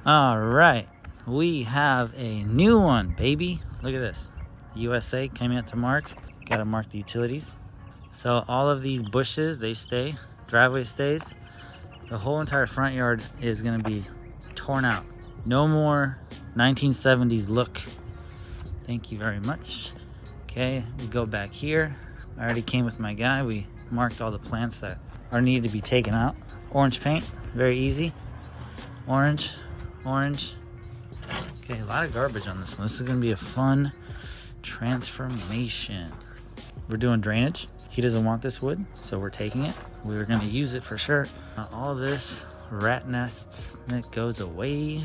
All right, we have a new one, baby. Look at this. USA came out to mark. Got to mark the utilities. So all of these bushes, they stay. Driveway stays. The whole entire front yard is going to be torn out. No more 1970s look. Thank you very much. Okay, we go back here. I already came with my guy. We marked all the plants that are needed to be taken out. Orange paint, very easy. Orange. Okay, a lot of garbage on this one. This is gonna be a fun transformation. We're doing drainage. He doesn't want this wood, so we're taking it. We're gonna use it for sure. All this rat nests, that goes away.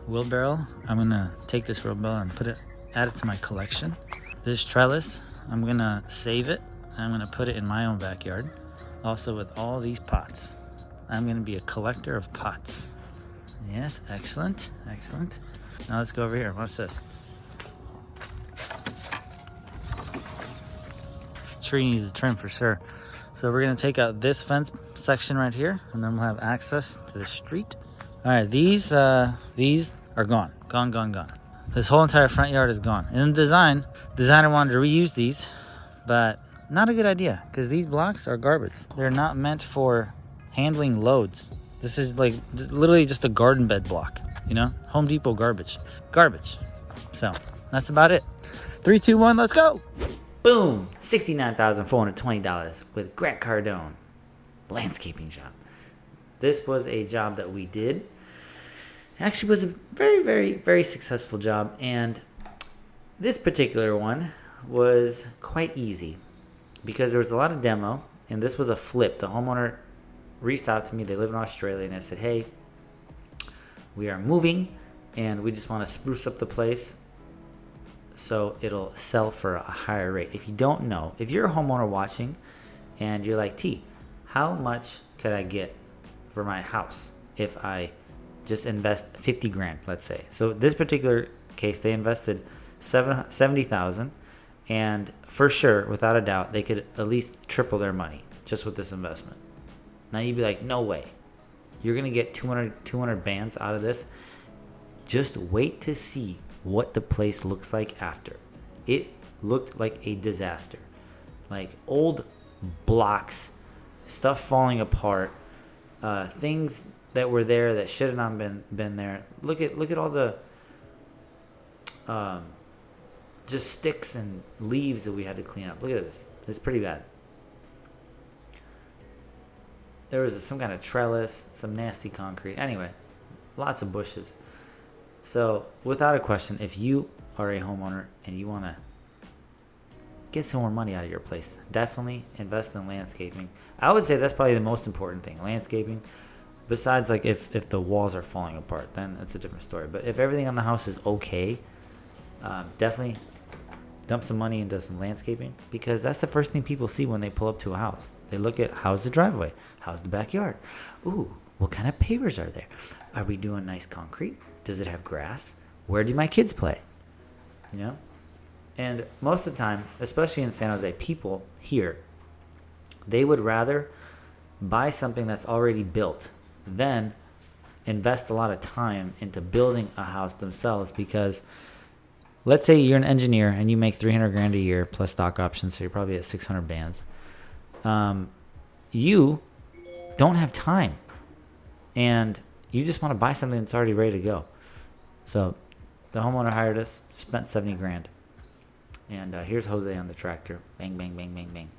Wheelbarrow, I'm gonna take this wheelbarrow and add it to my collection. This trellis, I'm gonna save it. I'm gonna put it in my own backyard. Also with all these pots. I'm gonna be a collector of pots. Yes, excellent. Now let's go over here, watch this. Tree needs a trim for sure. So we're gonna take out this fence section right here, and then we'll have access to the street. All right, these are gone. This whole entire front yard is gone. And the designer wanted to reuse these, but not a good idea because these blocks are garbage. They're not meant for handling loads. This is like literally just a garden bed block, you know? Home Depot garbage. So that's about it. 3, 2, 1, let's go. Boom, $69,420 with Grant Cardone landscaping job. This was a job that we did. Actually was a very, very, very successful job, and this particular one was quite easy because there was a lot of demo, and this was a flip. The homeowner reached out to me. They live in Australia, and I said, hey, we are moving and we just want to spruce up the place so it'll sell for a higher rate. If you don't know, if you're a homeowner watching and you're like, T, how much could I get for my house if I just invest 50 grand, let's say? So this particular case, they invested 70,000, and for sure, without a doubt, they could at least triple their money just with this investment. Now you'd be like, no way. You're going to get 200 bands out of this. Just wait to see what the place looks like after. It looked like a disaster. Like old blocks, stuff falling apart, things that were there that should have not been there. Look at all the just sticks and leaves that we had to clean up. Look at this. It's pretty bad. There was some kind of trellis, some nasty concrete. Anyway, lots of bushes. So, without a question, if you are a homeowner and you want to get some more money out of your place, definitely invest in landscaping. I would say that's probably the most important thing, landscaping. Besides, like, if the walls are falling apart, then that's a different story. But if everything on the house is okay, definitely dump some money into some landscaping, because that's the first thing people see when they pull up to a house. They look at, how's the driveway? How's the backyard? Ooh, what kind of pavers are there? Are we doing nice concrete? Does it have grass? Where do my kids play? You know? And most of the time, especially in San Jose, people here, they would rather buy something that's already built than invest a lot of time into building a house themselves, because let's say you're an engineer and you make 300 grand a year plus stock options, so you're probably at 600 bands. You don't have time, and you just want to buy something that's already ready to go. So the homeowner hired us, spent 70 grand. And here's Jose on the tractor. Bang, bang, bang, bang, bang.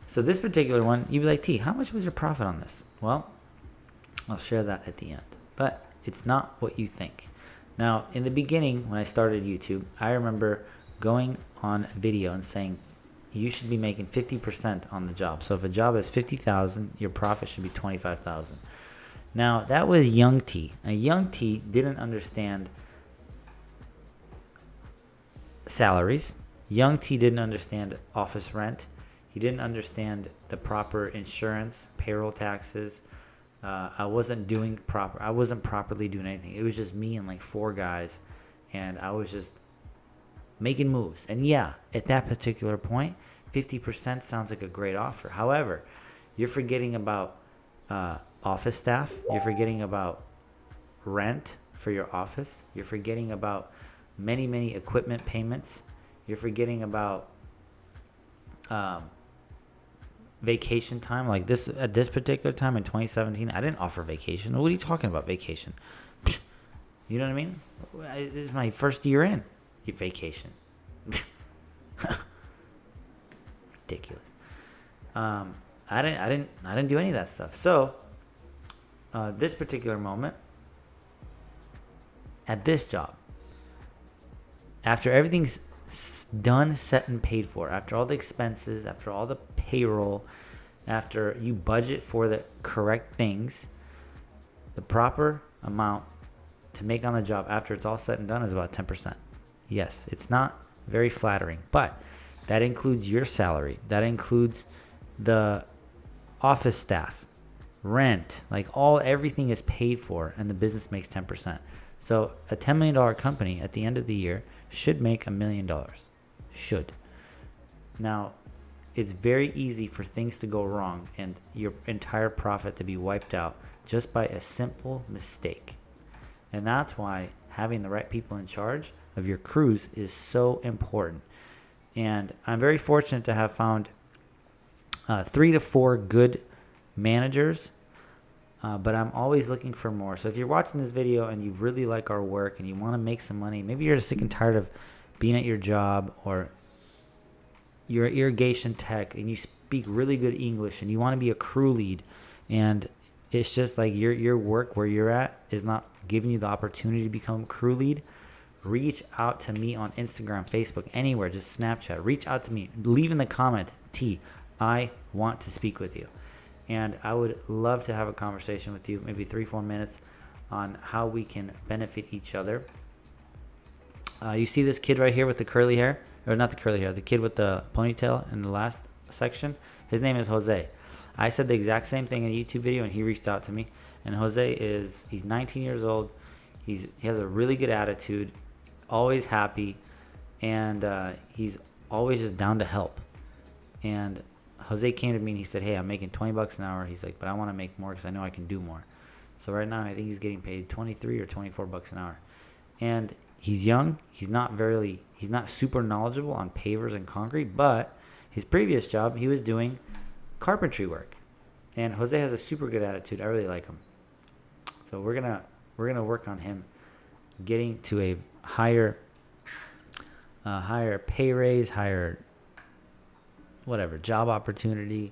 So this particular one, you'd be like, T, how much was your profit on this? Well, I'll share that at the end. But it's not what you think. Now, in the beginning, when I started YouTube, I remember going on video and saying, you should be making 50% on the job. So if a job is 50,000, your profit should be 25,000. Now, that was young T. Now, young T didn't understand salaries. Young T didn't understand office rent. He didn't understand the proper insurance, payroll taxes. I wasn't properly doing anything. It was just me and like 4 guys, and I was just making moves. And yeah, at that particular point, 50% sounds like a great offer. However, you're forgetting about office staff. You're forgetting about rent. for your office. You're forgetting about many equipment payments. You're forgetting about vacation time. Like this, at this particular time in 2017, I didn't offer vacation. What are you talking about, vacation? You know what I mean? This is my first year in vacation. Ridiculous. I didn't do any of that stuff. So this particular moment at this job, after everything's done, set, and paid for, after all the expenses, after all the payroll, after you budget for the correct things, the proper amount to make on the job after it's all said and done is about 10%. Yes, it's not very flattering, but that includes your salary. That includes the office staff, rent, like everything is paid for, and the business makes 10%. So a $10 million company at the end of the year should make $1 million. Should. Now, it's very easy for things to go wrong and your entire profit to be wiped out just by a simple mistake. And that's why having the right people in charge of your crews is so important. And I'm very fortunate to have found 3 to 4 good managers, but I'm always looking for more. So if you're watching this video and you really like our work and you want to make some money, maybe you're sick and tired of being at your job, or you're an irrigation tech and you speak really good English and you want to be a crew lead, and it's just like your work where you're at is not giving you the opportunity to become a crew lead, reach out to me on Instagram, Facebook, anywhere, just Snapchat. Reach out to me. Leave in the comment, T, I want to speak with you. And I would love to have a conversation with you, maybe 3-4 minutes, on how we can benefit each other. You see this kid right here with the curly hair? Or not the curly hair, the kid with the ponytail in the last section? His name is Jose. I said the exact same thing in a YouTube video, and he reached out to me. And Jose he's 19 years old. He has a really good attitude, always happy, and he's always just down to help. And Jose came to me and he said, hey, I'm making $20 an hour. He's like, but I want to make more because I know I can do more. So right now I think he's getting paid $23 or $24 an hour. And he's young. He's not super knowledgeable on pavers and concrete, but his previous job, he was doing carpentry work. And Jose has a super good attitude. I really like him. So we're gonna work on him getting to a higher pay raise, higher whatever job opportunity.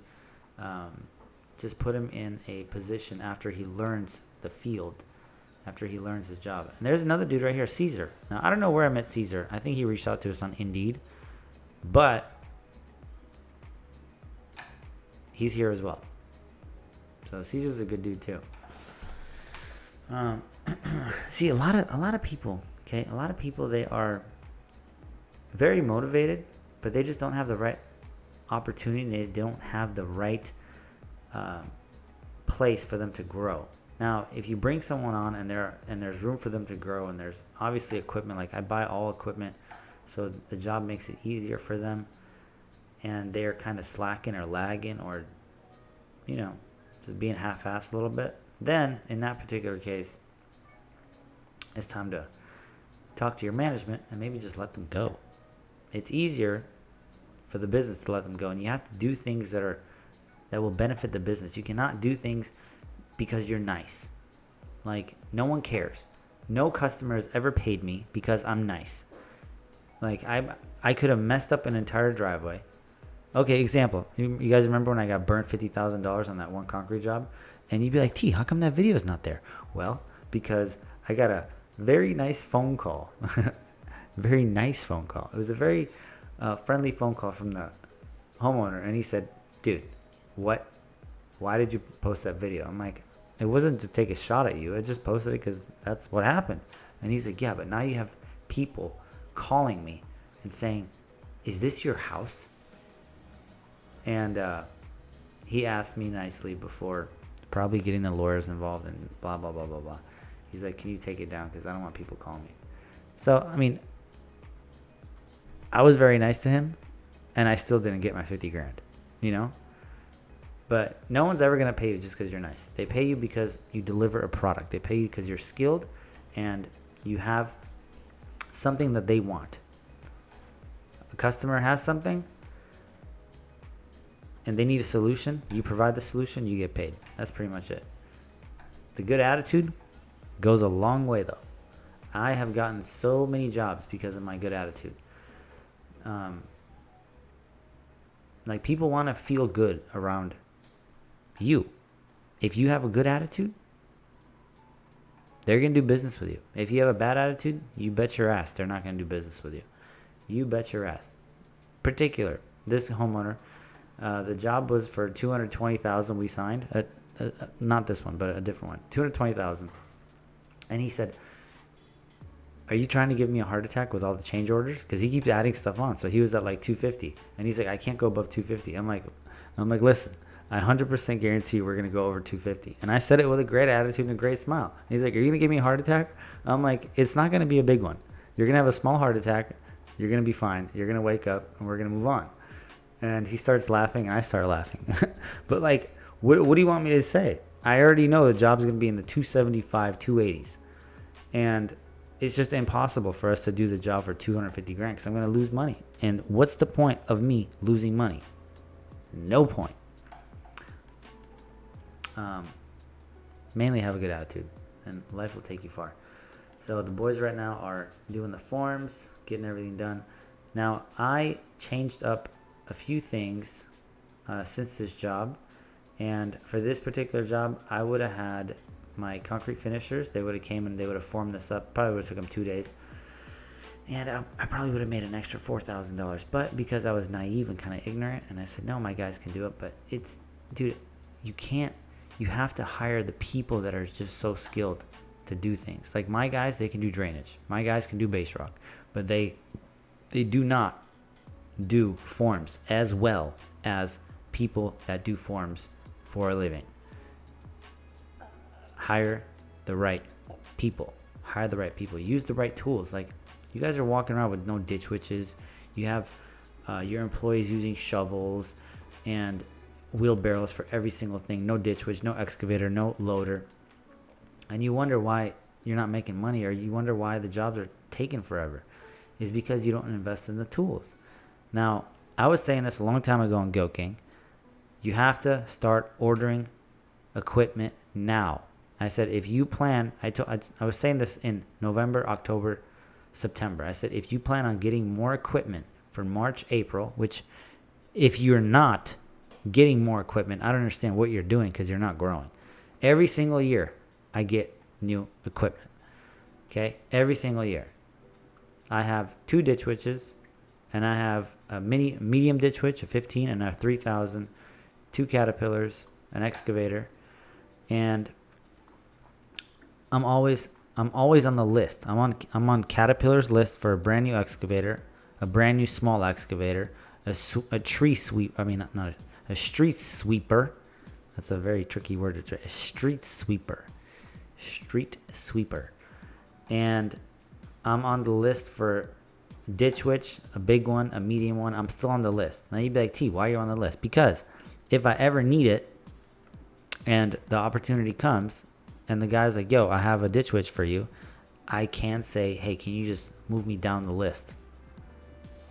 Just put him in a position after he learns the field, after he learns the job. And there's another dude right here, Caesar. Now I don't know where I met Caesar. I think he reached out to us on Indeed, but he's here as well. So Caesar's a good dude too. See, a lot of people, okay? A lot of people, they are very motivated, but they just don't have the right opportunity. They don't have the right place for them to grow. Now, if you bring someone on and there's room for them to grow, and there's obviously equipment, like I buy all equipment, so the job makes it easier for them, and they're kind of slacking or lagging or, just being half-assed a little bit, then in that particular case, it's time to talk to your management and maybe just let them go. It's easier for the business to let them go, and you have to do things that will benefit the business. You cannot do things because you're nice. Like, no one cares. No customer has ever paid me because I'm nice. Like, I could have messed up an entire driveway. Okay, example. You guys remember when I got burnt $50,000 on that one concrete job? And you'd be like, T, how come that video is not there? Well, because I got a very nice phone call. Very nice phone call. It was a very friendly phone call from the homeowner. And he said, dude, why did you post that video? I'm like, it wasn't to take a shot at you. I just posted it because that's what happened. And he's like, yeah, but now you have people calling me and saying, is this your house? And he asked me nicely before probably getting the lawyers involved and blah, blah, blah, blah, blah. He's like, can you take it down? Because I don't want people calling me. So, I mean, I was very nice to him, and I still didn't get my $50,000, But no one's ever going to pay you just because you're nice. They pay you because you deliver a product. They pay you because you're skilled and you have something that they want. A customer has something and they need a solution. You provide the solution, you get paid. That's pretty much it. The good attitude goes a long way, though. I have gotten so many jobs because of my good attitude. Like, people want to feel good around you. If you have a good attitude, they're going to do business with you. If you have a bad attitude, you bet your ass they're not going to do business with you. You bet your ass. Particular, this homeowner, the job was for $220,000 we signed. Not this one, but a different one. $220,000. And he said, "Are you trying to give me a heart attack with all the change orders?" Because he keeps adding stuff on. So he was at like 250. And he's like, "I can't go above 250. I'm like, listen, I 100% guarantee we're going to go over 250. And I said it with a great attitude and a great smile. And he's like, "Are you going to give me a heart attack?" I'm like, "It's not going to be a big one. You're going to have a small heart attack. You're going to be fine. You're going to wake up and we're going to move on." And he starts laughing and I start laughing. But like, what do you want me to say? I already know the job's going to be in the 275, 280s. And it's just impossible for us to do the job for 250 grand because I'm going to lose money. And what's the point of me losing money? No point. Mainly have a good attitude and life will take you far. So the boys right now are doing the forms, getting everything done. Now, I changed up a few things since this job. And for this particular job, I would have had my concrete finishers. They would have came and they would have formed this up. Probably would have took them 2 days. And I probably would have made an extra $4,000. But because I was naive and kind of ignorant, and I said, no, my guys can do it. But it's, dude, you can't. You have to hire the people that are just so skilled to do things. Like my guys, they can do drainage. My guys can do base rock. But they do not do forms as well as people that do forms for a living. Hire the right people. Hire the right people. Use the right tools. Like, you guys are walking around with no ditch witches. You have your employees using shovels and wheelbarrows for every single thing. No ditch witch, no excavator, no loader. And you wonder why you're not making money, or you wonder why the jobs are taking forever. Is because you don't invest in the tools. Now, I was saying this a long time ago on Go King. You have to start ordering equipment now. I said, if you plan, I was saying this in November, October, September. I said, if you plan on getting more equipment for March, April, which if you're not getting more equipment, I don't understand what you're doing because you're not growing. Every single year, I get new equipment. Okay? Every single year. I have 2 ditch witches, and I have a medium ditch witch, a 15, and a 3,000, 2 caterpillars, an excavator, and I'm always on the list. I'm on Caterpillar's list for a brand new excavator, a brand new small excavator, a tree sweep. I mean, not a street sweeper. That's a very tricky word to try. A street sweeper. Street sweeper. And I'm on the list for ditch witch, a big one, a medium one. I'm still on the list. Now you'd be like, T, why are you on the list? Because if I ever need it and the opportunity comes and the guy's like, yo, I have a ditch witch for you, I can say, hey, can you just move me down the list?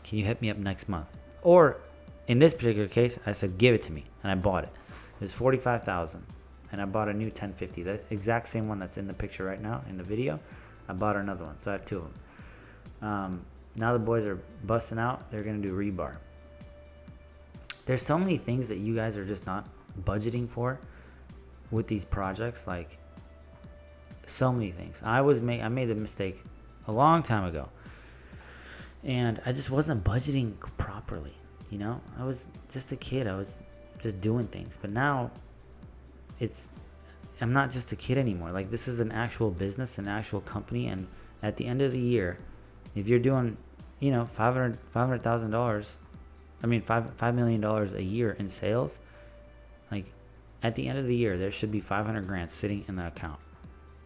Can you hit me up next month? Or in this particular case, I said, give it to me. And I bought it. It was $45,000. And I bought a new 1050. The exact same one that's in the picture right now in the video. I bought another one. So I have 2 of them. Now the boys are busting out. They're going to do rebar. There's so many things that you guys are just not budgeting for with these projects. Like, so many things. I made the mistake a long time ago. And I just wasn't budgeting properly. You know, I was just a kid. I was just doing things. But now I'm not just a kid anymore. Like, this is an actual business, an actual company. And at the end of the year, if you're doing, you know, $500,000, I mean, $5 million a year in sales, like, at the end of the year, there should be 500 grand sitting in the account,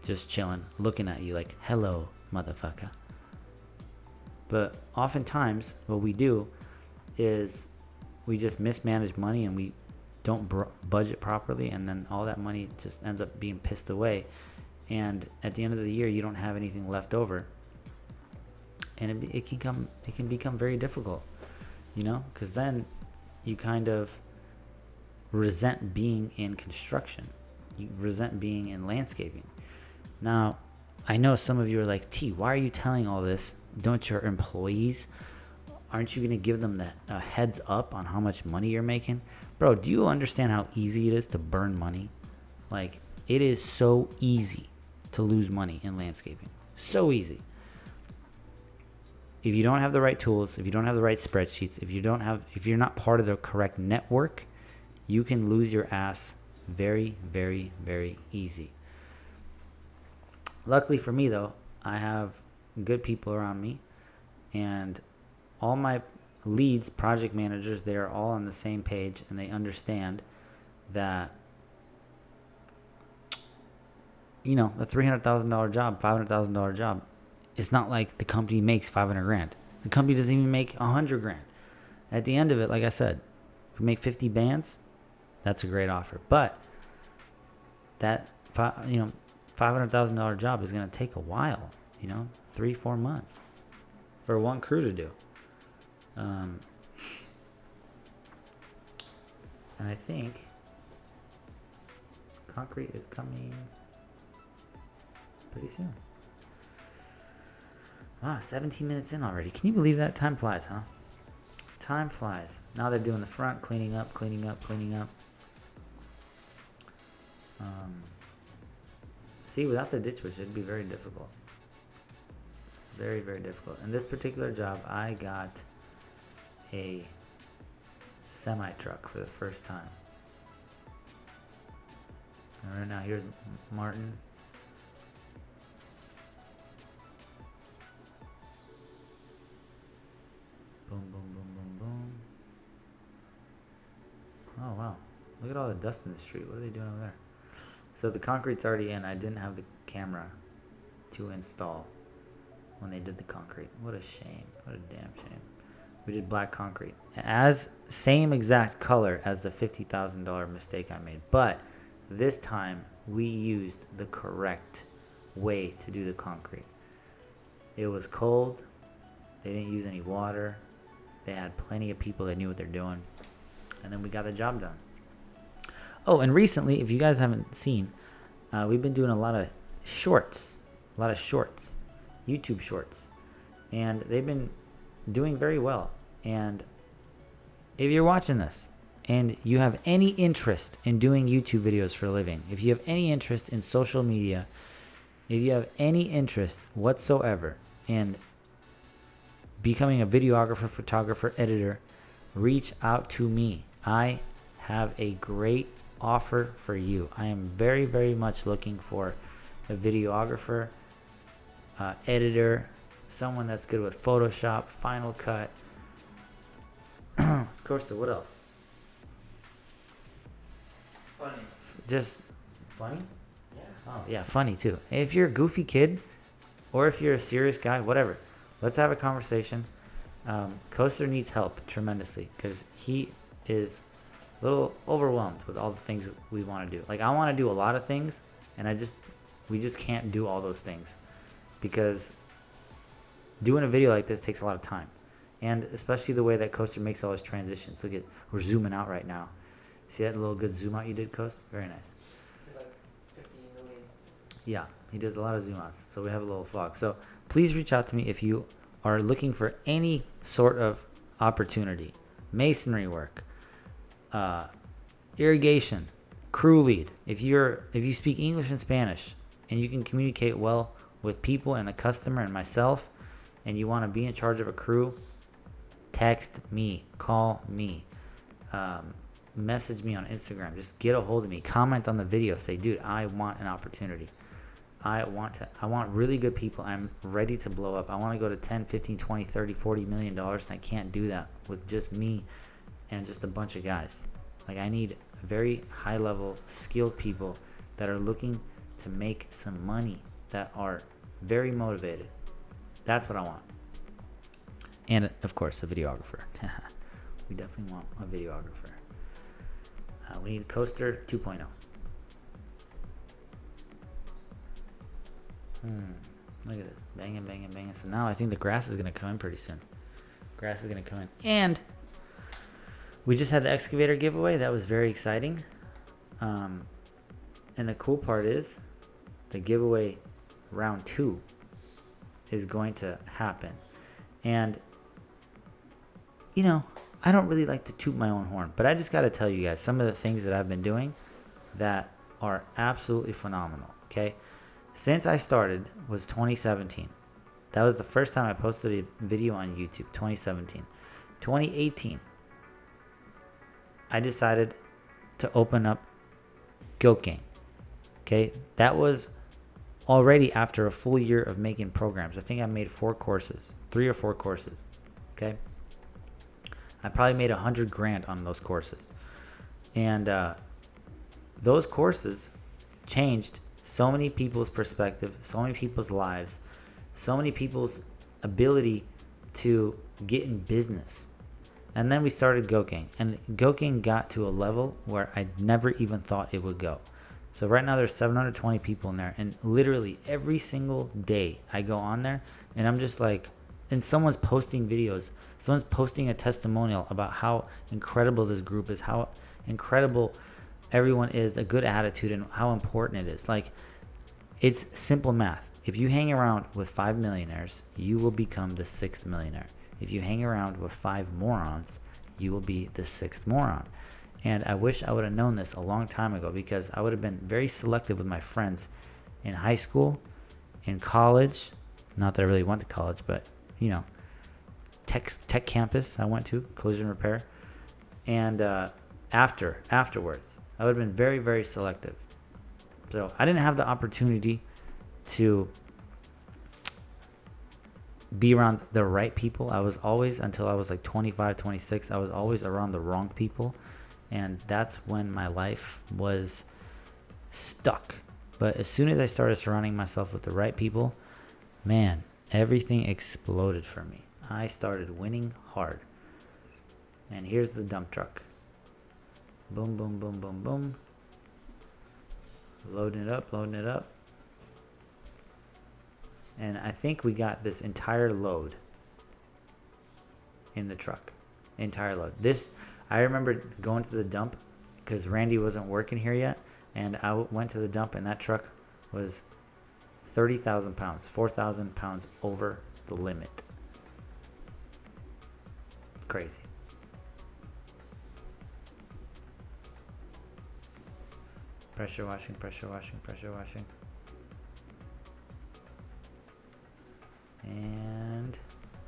just chilling, looking at you like, hello, motherfucker. But oftentimes, what we do is we just mismanage money and we don't budget properly, and then all that money just ends up being pissed away. and at the end of the year you don't have anything left over, and it can become very difficult, you know, because then you kind of resent being in construction, you resent being in landscaping. Now, I know some of you are like, T, why are you telling all this? Don't your employees, aren't you going to give them a heads up on how much money you're making? Bro, do you understand how easy it is to burn money? Like, it is so easy to lose money in landscaping. So easy. If you don't have the right tools, if you don't have the right spreadsheets, if you're not part of the correct network, you can lose your ass very, very, very easy. Luckily for me, though, I have good people around me, and all my leads, project managers, they are all on the same page, and they understand that, you know, a $300,000 job, $500,000 job, it's not like the company makes $500,000. The company doesn't even make $100,000. At the end of it, like I said, if we make 50 bands, that's a great offer. But that, you know, $500,000 job is going to take a while, you know, 3-4 months for one crew to do. And I think concrete is coming pretty soon. Wow, 17 minutes in already. Can you believe that? Time flies, huh? Time flies. Now they're doing the front, cleaning up. See, without the ditch witch, it'd be very difficult. Very, very difficult. In this particular job, I got a semi-truck for the first time. And right now, here's Martin. Boom, boom, boom, boom, boom. Oh, wow. Look at all the dust in the street. What are they doing over there? So the concrete's already in. I didn't have the camera to install when they did the concrete. What a shame. What a damn shame. We did black concrete. As same exact color as the $50,000 mistake I made. But this time we used the correct way to do the concrete. It was cold. They didn't use any water. They had plenty of people that knew what they're doing. And then we got the job done. Oh, and recently, if you guys haven't seen, we've been doing a lot of shorts, YouTube shorts, and they've been doing very well. And if you're watching this and you have any interest in doing YouTube videos for a living, if you have any interest in social media, if you have any interest whatsoever in becoming a videographer, photographer, editor, reach out to me. I have a great offer for you. I am very, very much looking for a videographer, editor, someone that's good with Photoshop, Final Cut. Costa, what else? Funny. Just funny? Yeah. Oh, yeah, funny too. If you're a goofy kid or if you're a serious guy, whatever, let's have a conversation. Coaster needs help tremendously because he is a little overwhelmed with all the things we want to do. Like, I want to do a lot of things, and we just can't do all those things because doing a video like this takes a lot of time, and especially the way that Coaster makes all his transitions. Look at, we're zooming out right now. See that little good zoom out you did, Coast? Very nice. It's like 15 million. Yeah, he does a lot of zoom outs, so we have a little fog. So please reach out to me if you are looking for any sort of opportunity, masonry work, irrigation, crew lead. If you speak English and Spanish and you can communicate well with people and the customer and myself, and you want to be in charge of a crew, text me, call me, message me on Instagram. Just get a hold of me. Comment on the video. Say, dude, I want an opportunity. I want really good people. I'm ready to blow up. I want to go to 10, 15, 20, 30, 40 million dollars, and I can't do that with just me and just a bunch of guys. Like, I need very high level skilled people that are looking to make some money, that are very motivated. That's what I want. And of course, a videographer. We definitely want a videographer. We need Coaster 2.0. Look at this. Banging, banging, banging. So now I think the grass is going to come in pretty soon. Grass is going to come in. And we just had the excavator giveaway. That was very exciting. And the cool part is the giveaway round 2 is going to happen. And, you know, I don't really like to toot my own horn, but I just got to tell you guys some of the things that I've been doing that are absolutely phenomenal, okay? Since I started was 2017. That was the first time I posted a video on YouTube, 2017. 2018, I decided to open up Goat Gang, okay? That was already after a full year of making programs. I think I made 3 or 4 courses, okay? I probably made $100,000 on those courses. And those courses changed so many people's perspective, so many people's lives, so many people's ability to get in business. And then we started Goat Gang. And Goat Gang got to a level where I never even thought it would go. So right now there's 720 people in there. And literally every single day I go on there and I'm just like, and someone's posting videos. Someone's posting a testimonial about how incredible this group is, how incredible everyone is, a good attitude, and how important it is. Like, it's simple math. If you hang around with 5 millionaires, you will become the 6th millionaire. If you hang around with 5 morons, you will be the 6th moron. And I wish I would have known this a long time ago, because I would have been very selective with my friends in high school, in college. Not that I really went to college, but, you know, tech campus I went to, collision repair. And afterwards, I would have been very, very selective. So I didn't have the opportunity to be around the right people. I was always, until I was like 25, 26, I was always around the wrong people. And that's when my life was stuck. But as soon as I started surrounding myself with the right people, man, everything exploded for me. I started winning hard. And here's the dump truck. Boom, boom, boom, boom, boom. Loading it up, loading it up. And I think we got this entire load in the truck. Entire load. This, I remember going to the dump because Randy wasn't working here yet. And I went to the dump and that truck was 30,000 pounds, 4,000 pounds over the limit. Crazy. Pressure washing, pressure washing, pressure washing. And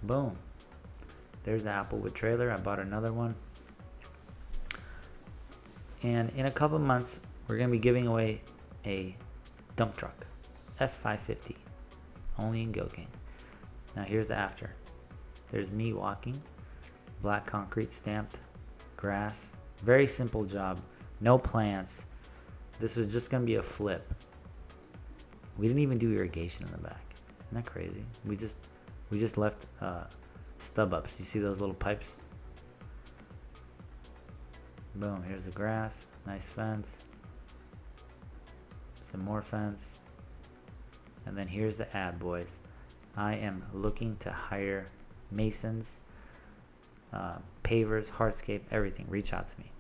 boom. There's the Applewood trailer. I bought another one. And in a couple months, we're going to be giving away a dump truck. F550. Only in Goat Gang. Now here's the after. There's me walking. Black concrete stamped. Grass. Very simple job. No plants. This was just going to be a flip. We didn't even do irrigation in the back. Isn't that crazy? We just left stub ups. You see those little pipes? Boom, here's the grass. Nice fence. Some more fence. And then here's the ad, boys. I am looking to hire masons, pavers, hardscape, everything. Reach out to me.